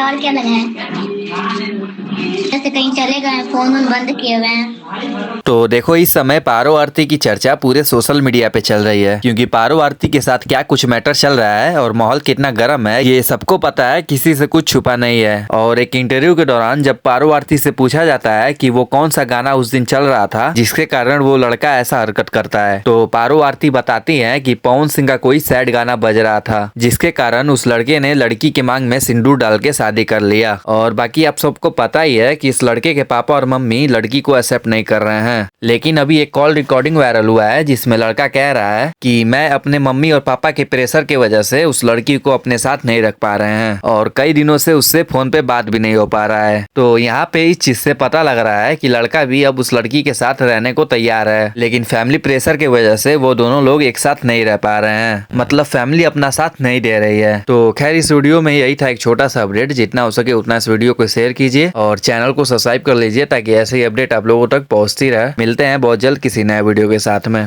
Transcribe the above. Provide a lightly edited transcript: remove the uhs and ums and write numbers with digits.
और क्या लगाए, जैसे कहीं चले गए, फोन वोन बंद किए हुए हैं। तो देखो इस समय पारो आरती की चर्चा पूरे सोशल मीडिया पे चल रही है, क्योंकि पारो आरती के साथ क्या कुछ मैटर चल रहा है और माहौल कितना गर्म है ये सबको पता है, किसी से कुछ छुपा नहीं है। और एक इंटरव्यू के दौरान जब पारो आरती से पूछा जाता है कि वो कौन सा गाना उस दिन चल रहा था जिसके कारण वो लड़का ऐसा हरकत करता है, तो पारो आरती बताती है कि पवन सिंह का कोई सैड गाना बज रहा था जिसके कारण उस लड़के ने लड़की के मांग में सिंदूर डाल के शादी कर लिया। और बाकी आप सबको पता ही है कि इस लड़के के पापा और मम्मी लड़की को एक्सेप्ट नहीं कर रहे हैं। लेकिन अभी एक कॉल रिकॉर्डिंग वायरल हुआ है जिसमें लड़का कह रहा है कि मैं अपने मम्मी और पापा के प्रेशर की वजह से उस लड़की को अपने साथ नहीं रख पा रहे हैं और कई दिनों से उससे फोन पे बात भी नहीं हो पा रहा है। तो यहाँ पे इस चीज से पता लग रहा है कि लड़का भी अब उस लड़की के साथ रहने को तैयार है, लेकिन फैमिली प्रेशर की वजह से वो दोनों लोग एक साथ नहीं रह पा रहे हैं, मतलब फैमिली अपना साथ नहीं दे रही है। तो खैर इस वीडियो में यही था एक छोटा सा अपडेट, जितना हो सके उतना इस वीडियो को शेयर कीजिए और चैनल को सब्सक्राइब कर लीजिए ताकि ऐसे ही अपडेट आप लोगों तक पहुंचती रहे। मिलते हैं बहुत जल्द किसी नए वीडियो के साथ में।